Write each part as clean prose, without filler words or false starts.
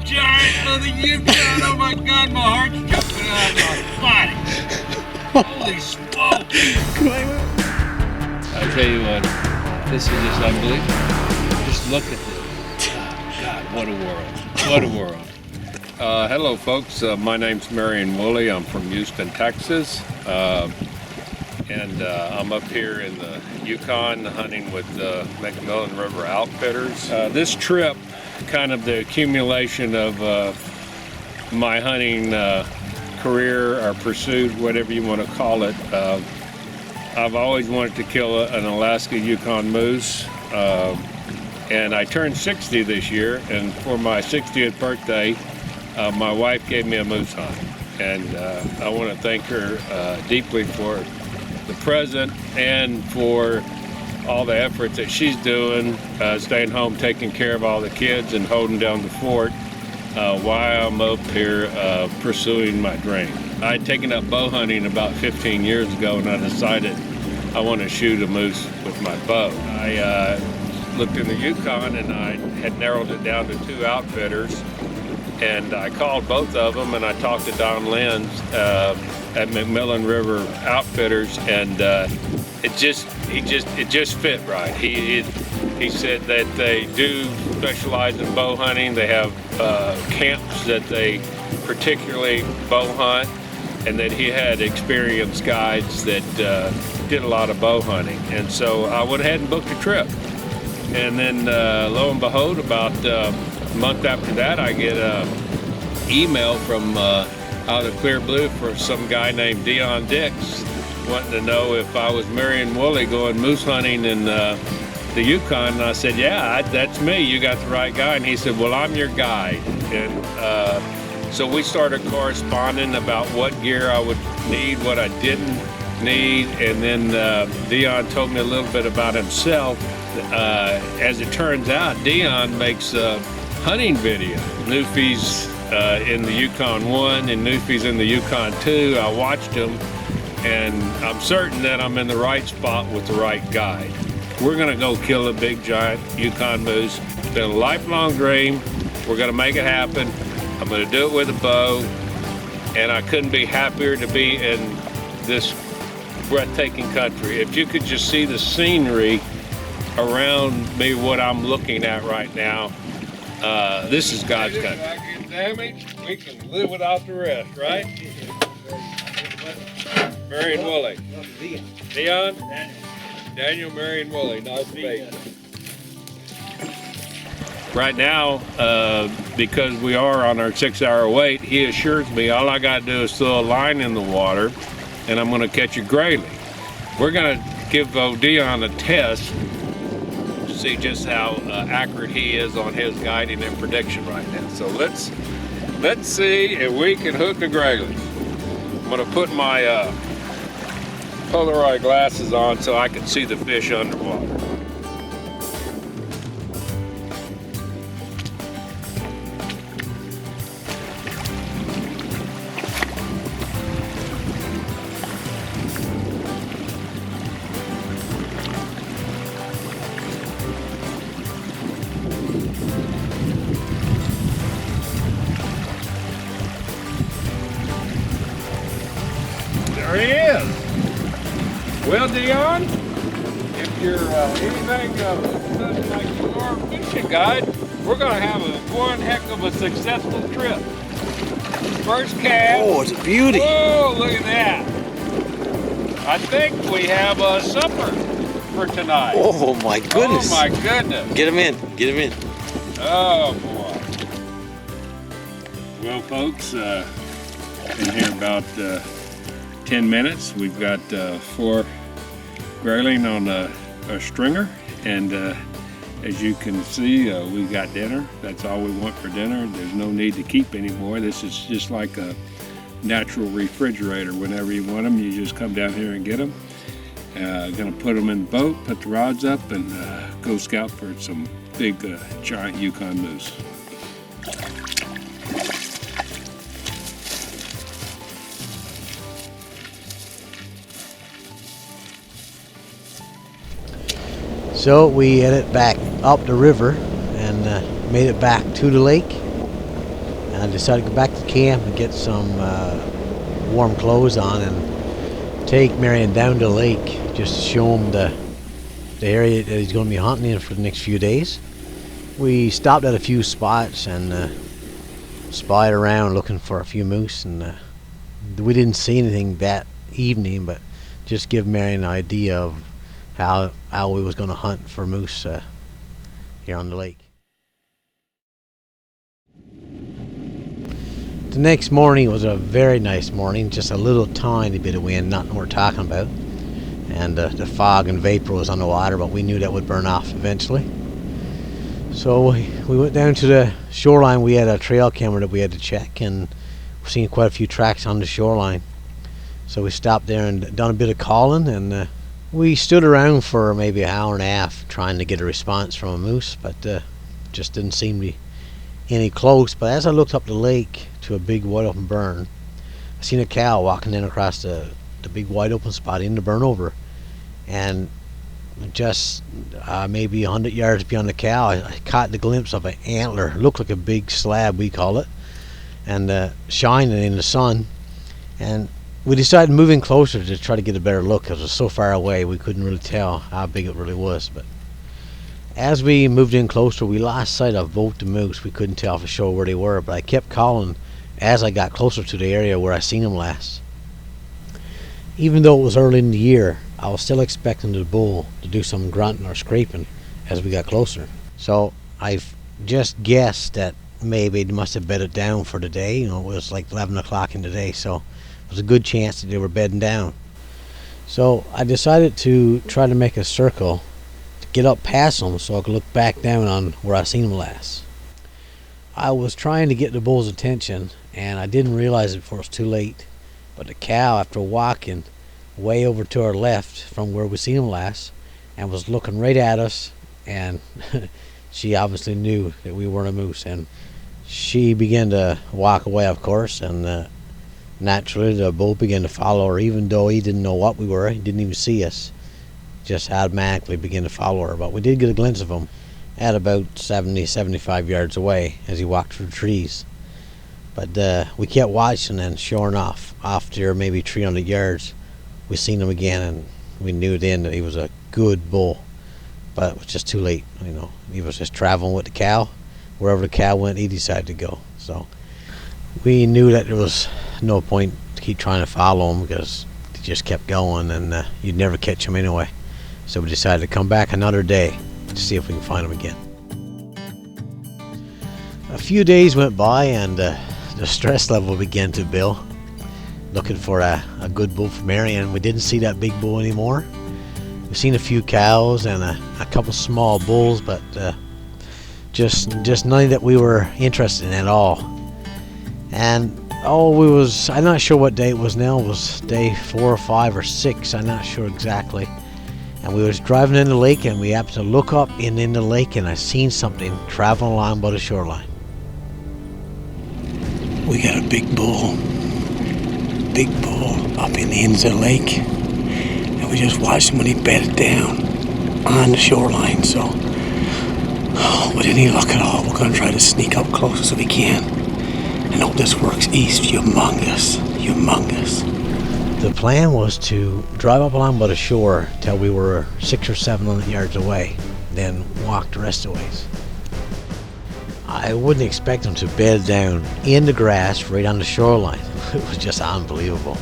giant of the Yukon. Oh my God, my heart's jumping out of my body. Holy smoke! I tell you what, this is just unbelievable. Just look at this. God, what a world! What a world! Hello, folks. My name's Marion. I'm from Houston, Texas, and I'm up here in the Yukon hunting with the Macmillan River outfitters. This trip, kind of the accumulation of my hunting career or pursuit, whatever you want to call it. I've always wanted to kill an Alaska Yukon moose, and I turned 60 this year, and for my 60th birthday, my wife gave me a moose hunt, and I want to thank her deeply for the present and for all the efforts that she's doing, staying home, taking care of all the kids and holding down the fort while I'm up here pursuing my dream. I'd taken up bow hunting about 15 years ago, and I decided I want to shoot a moose with my bow. I looked in the Yukon, and I had narrowed it down to 2 outfitters, and I called both of them, and I talked to Don Lenz at Macmillan River Outfitters, and it just fit right. He said that they do specialize in bow hunting. They have camps that they particularly bow hunt, and that he had experienced guides that did a lot of bow hunting. And so I went ahead and booked a trip. And then lo and behold, about a month after that, I get an email from out of clear blue for some guy named Dion Dix, wanting to know if I was Marion Woolley going moose hunting in the Yukon. And I said, yeah, that's me. You got the right guy. And he said, well, I'm your guide. And so we started corresponding about what gear I would need, what I didn't need. And then Dion told me a little bit about himself. As it turns out, Dion makes a hunting video. Newfies in the Yukon 1 and Newfies in the Yukon 2. I watched them, and I'm certain that I'm in the right spot with the right guide. We're gonna go kill a big giant Yukon moose. It's been a lifelong dream. We're gonna make it happen. I'm gonna do it with a bow, and I couldn't be happier to be in this breathtaking country. If you could just see the scenery around me, what I'm looking at right now, this is God's country. If I get damaged, we can live without the rest, right? Marion Woolley. Dion? Daniel Marion Woolley. Nice to meet you. Right now, because we are on our 6-hour wait, he assures me all I got to do is throw a line in the water, and I'm going to catch a grayling. We're going to give Dion a test to see just how accurate he is on his guiding and prediction right now. So let's see if we can hook a grayling. I'm going to put my Polaroid glasses on so I can see the fish underwater. There he is. Well, Dion, if you're anything like you are a fishing guide, we're going to have one heck of a successful trip. First cast. Oh, it's a beauty. Oh, look at that. I think we have a supper for tonight. Oh, my goodness. Oh, my goodness. Get him in. Get him in. Oh, boy. Well, folks, been here about 10 minutes. We've got 4 grayling on a stringer, and as you can see, we got dinner. That's all we want for dinner. There's no need to keep anymore. This is just like a natural refrigerator. Whenever you want them, you just come down here and get them. Gonna put them in the boat, put the rods up, and go scout for some big giant Yukon moose. So we headed back up the river and made it back to the lake. I decided to go back to camp and get some warm clothes on and take Marion down to the lake just to show him the area that he's going to be hunting in for the next few days. We stopped at a few spots and spied around looking for a few moose, and we didn't see anything that evening, but just give Marion an idea of how we was going to hunt for moose here on the lake. The next morning was a very nice morning, just a little tiny bit of wind, nothing we're talking about, and the fog and vapor was on the water, but we knew that would burn off eventually. So we went down to the shoreline. We had a trail camera that we had to check, and we've seen quite a few tracks on the shoreline. So we stopped there and done a bit of calling, and we stood around for maybe an hour and a half trying to get a response from a moose, but just didn't seem to be any close. But as I looked up the lake to a big wide open burn, I seen a cow walking in across the big wide open spot in the burn over, and just maybe 100 yards beyond the cow, I caught the glimpse of an antler. It looked like a big slab, we call it, and shining in the sun. And we decided moving closer to try to get a better look because it was so far away we couldn't really tell how big it really was. But as we moved in closer, we lost sight of both the moose. We couldn't tell for sure where they were, but I kept calling as I got closer to the area where I seen them last. Even though it was early in the year, I was still expecting the bull to do some grunting or scraping as we got closer. So I've just guessed that maybe they must have bedded down for the day. You know, it was like 11 o'clock in the day, so it was a good chance that they were bedding down. So I decided to try to make a circle to get up past them so I could look back down on where I seen them last. I was trying to get the bull's attention, and I didn't realize it before it was too late. But the cow, after walking way over to our left from where we seen him last, and was looking right at us, and she obviously knew that we weren't a moose, and she began to walk away, of course, and naturally the bull began to follow her, even though he didn't know what we were. He didn't even see us, just automatically began to follow her. But we did get a glimpse of him at about 70-75 yards away as he walked through the trees. But we kept watching, and sure enough, after maybe 300 yards, we seen him again, and we knew then that he was a good bull. But it was just too late, you know. He was just traveling with the cow. Wherever the cow went, he decided to go. So we knew that there was no point to keep trying to follow him because he just kept going, and you'd never catch him anyway. So we decided to come back another day to see if we can find him again. A few days went by, and the stress level began to build. Looking for a good bull for Marion. We didn't see that big bull anymore. We've seen a few cows and a couple small bulls, but just none that we were interested in at all. And I'm not sure what day it was now. It was day 4 or 5 or 6. I'm not sure exactly. And we was driving in the lake, and we happened to look up in the lake, and I seen something traveling along by the shoreline. We got a big bull up in the ends of the lake, and we just watched him when he bedded down on the shoreline. So with any luck at all, we're going to try to sneak up close as we can and hope this works. East, humongous. The plan was to drive up along by the shore till we were 600 or 700 yards away, then walk the rest of the ways. I wouldn't expect them to bed down in the grass right on the shoreline. It was just unbelievable.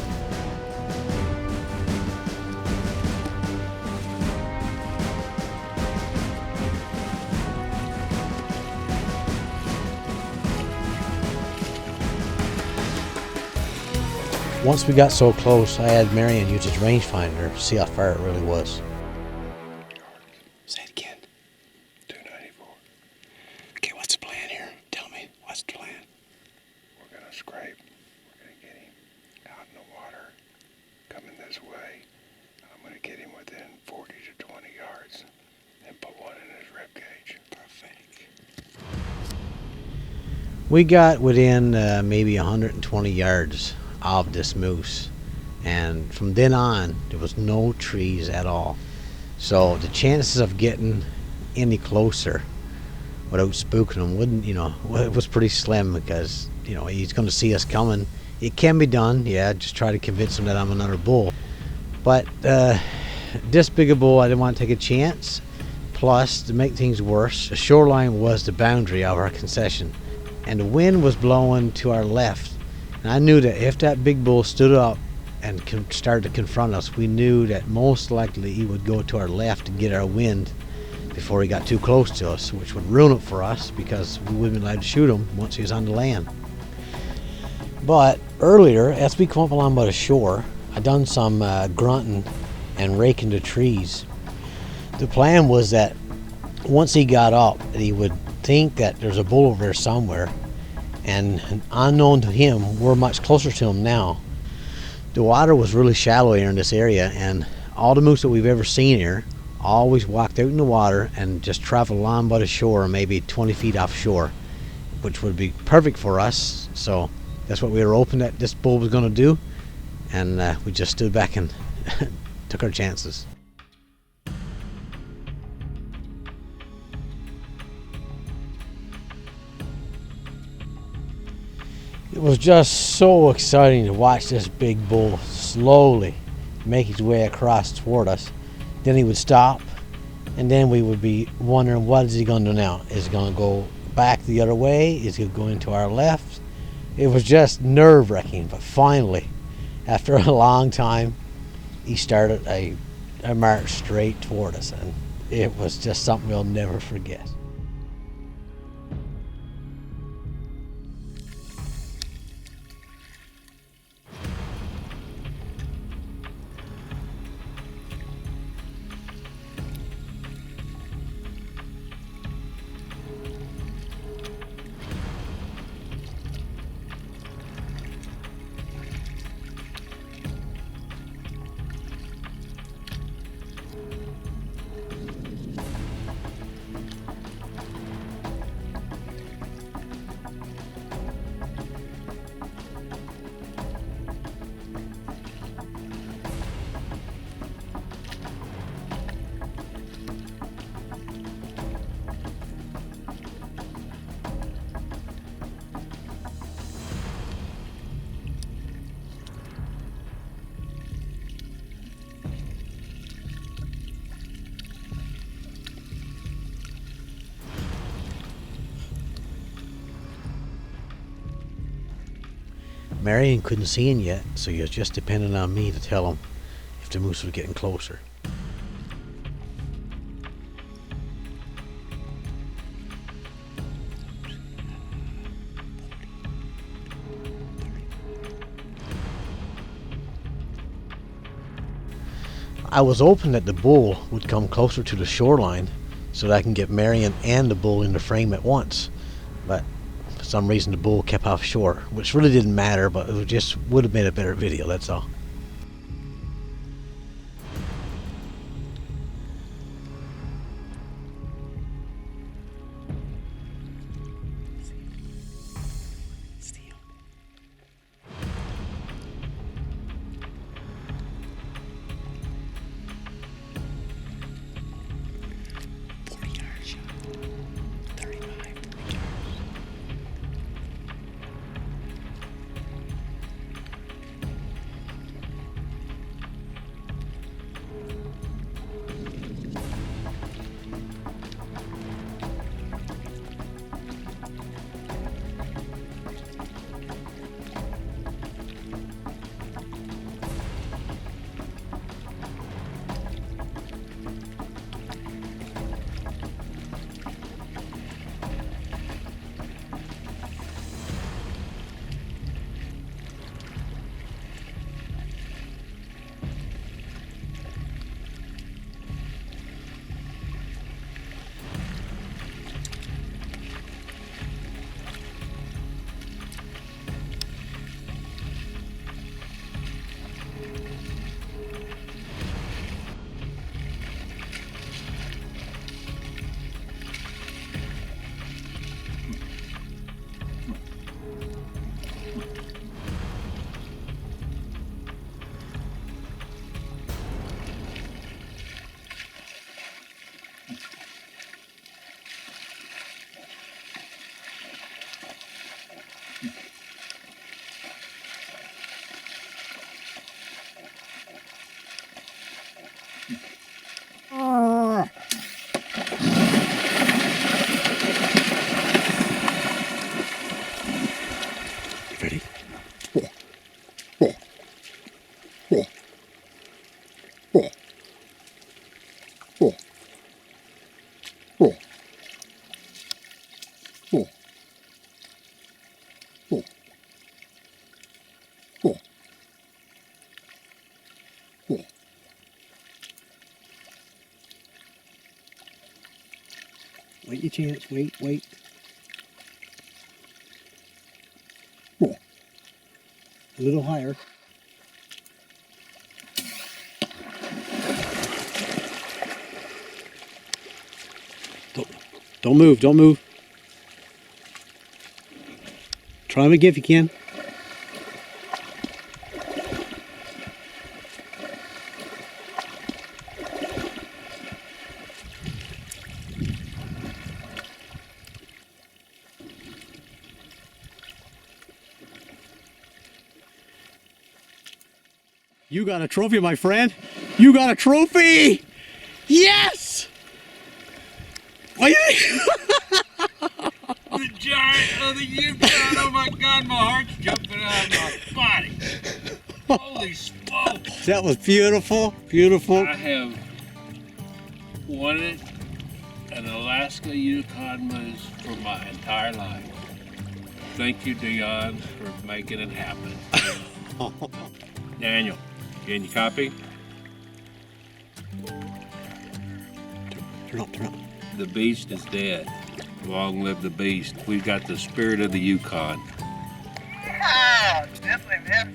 Once we got so close, I had Marion use his rangefinder to see how far it really was. Say it again. 294. Okay, what's the plan here? Tell me, what's the plan? We're going to scrape. We're going to get him out in the water, coming this way. I'm going to get him within 40 to 20 yards and put one in his rib cage. Perfect. We got within maybe 120 yards of this moose, and from then on there was no trees at all, so the chances of getting any closer without spooking them wouldn't, it was pretty slim, because you know, he's going to see us coming. It can be done, yeah, just try to convince him that I'm another bull. But this bigger bull, I didn't want to take a chance. Plus, to make things worse, the shoreline was the boundary of our concession, and the wind was blowing to our left. And I knew that if that big bull stood up and started to confront us, we knew that most likely he would go to our left and get our wind before he got too close to us, which would ruin it for us because we wouldn't be allowed to shoot him once he was on the land. But earlier, as we come up along by the shore, I done some grunting and raking the trees. The plan was that once he got up, he would think that there's a bull over there somewhere, and unknown to him, we're much closer to him now. The water was really shallow here in this area, and all the moose that we've ever seen here always walked out in the water and just traveled along by the shore, maybe 20 feet offshore, which would be perfect for us. So that's what we were hoping that this bull was going to do, and we just stood back and took our chances. It was just so exciting to watch this big bull slowly make his way across toward us. Then he would stop, and then we would be wondering, what is he going to do now? Is he going to go back the other way? Is he going to our left? It was just nerve-wracking, but finally, after a long time, he started a march straight toward us, and it was just something we'll never forget. Marion couldn't see him yet, so he was just depending on me to tell him if the moose was getting closer. I was hoping that the bull would come closer to the shoreline so that I can get Marion and the bull in the frame at once, but for some reason the bull kept offshore, which really didn't matter, but it just would have made a better video, that's all. Ready? Wait your chance. Wait, wait. A little higher. Don't move. Don't move. Try him again if you can. You got a trophy, my friend. You got a trophy. Yes. What do you think? The giant of the Yukon. Oh my God, my heart's jumping out of my body. Holy smokes. That was beautiful. Beautiful. I have wanted an Alaska Yukon moose for my entire life. Thank you, Dion, for making it happen. Daniel, can you copy? Turn up, turn up. The beast is dead. Long live the beast. We've got the spirit of the Yukon. Ah, definitely, man.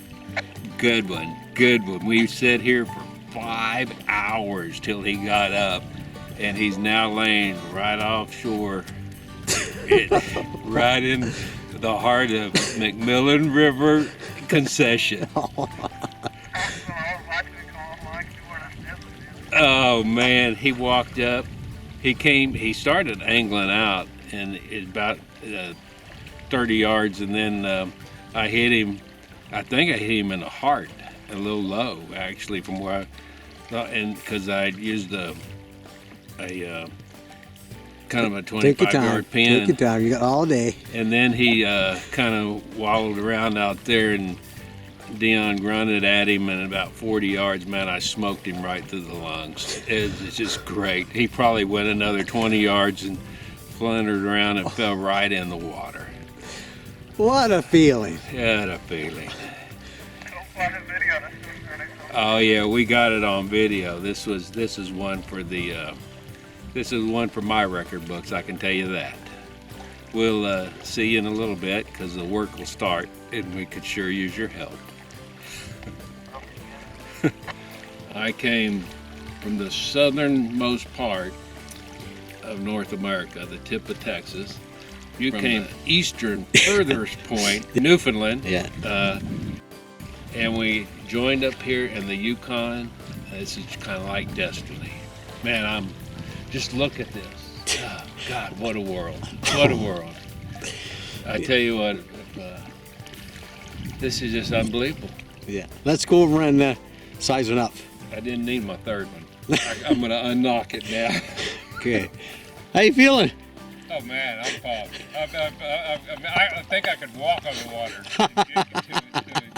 Good one, good one. We sat here for 5 hours till he got up, and he's now laying right offshore, right in the heart of Macmillan River concession. Oh man, he walked up. He started angling out, and it's about 30 yards, and then I hit him. I think I hit him in the heart, a little low, actually, from where I thought, and because I used a kind of a 25-yard pin. Take your time. You got all day. And then he kind of wallowed around out there, and Dion grunted at him, and about 40 yards, man, I smoked him right through the lungs. It's just great. He probably went another 20 yards and flundered around and fell right in the water. What a feeling. What a feeling. Oh yeah, we got it on video. This is one for the this is one for my record books, I can tell you that. We'll see you in a little bit because the work will start, and we could sure use your help. I came from the southernmost part of North America, the tip of Texas. You came eastern furthest point, Newfoundland. Yeah. And we joined up here in the Yukon. This is kind of like destiny. Man, I'm just look at this. Oh, God, what a world. What a world. I tell you what, this is just unbelievable. Yeah. Let's go over and size one up. I didn't need my third one. I'm going to unlock it now. Okay. How you feeling? Oh man, I'm pumped. I think I could walk on the water.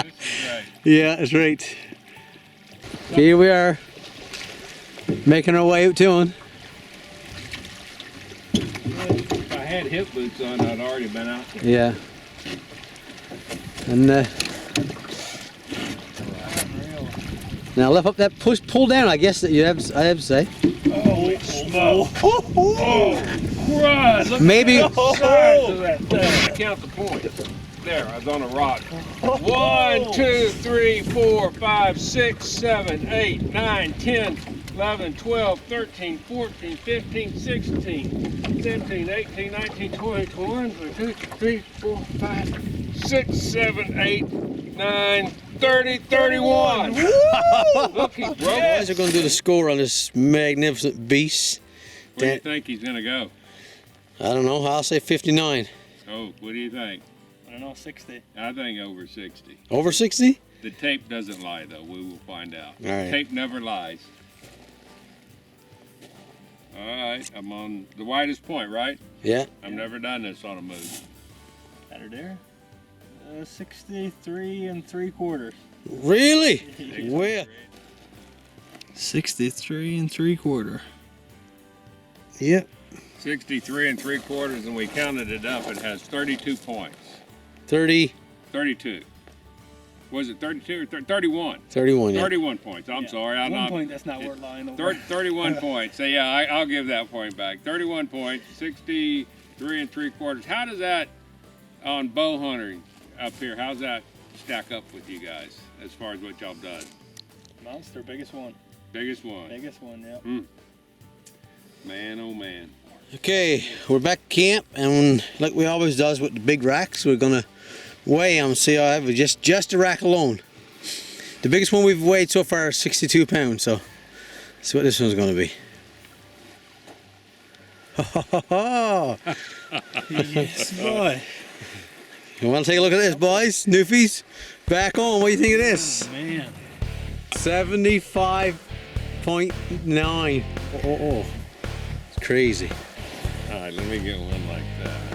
This is great. Yeah, that's right. Here we are, making our way out to him. If I had hip boots on, I'd already been out there. Yeah. And now lift up that pull down, I guess that I have to say. Holy smoke. Oh, Christ. Look Maybe. at the size of that thing. Count the points. There, I was on a rock. 1, 2, 3, 4, 5, 6, 7, 8, 9, 10, 11, 12, 13, 14, 15, 16, 17, 18, 19, 20, 21, 22, 23, 4, 5, 6, 7, 8, 9, 30, 31. Woo! Look, he broke. Guys are going to do the score on this magnificent beast. Where do you think he's going to go? I don't know. I'll say 59. Oh, what do you think? I don't know, 60. I think over 60. Over 60? The tape doesn't lie, though. We will find out. All right. Tape never lies. All right, I'm on the widest point, right? Yeah. I've never done this on a move. Better there. 63 3/4. Really? Well, 63 3/4. yep. 63 3/4, and we counted it up. It has 32 points. 30, 32. Was it 32 or 31? 31, yeah. 31 points. I'm sorry. I'm 1 not. point, that's not worth lying over. 31 points. So yeah, I'll give that point back. 31 points, 63 3/4. How does that on bow hunting up here? How's that stack up with you guys as far as what y'all done? Monster, biggest one. Biggest one. Biggest one, yeah. Man, oh man. Okay, we're back at camp, and like we always does with the big racks, we're gonna weigh them. See, I have just a rack alone. The biggest one we've weighed so far is 62 pounds. So, see what this one's gonna be. Yes, boy. You want to take a look at this, boys? Newfies, back on. What do you think of this? Oh, man. 75.9. Oh, it's crazy. All right, let me get one like that.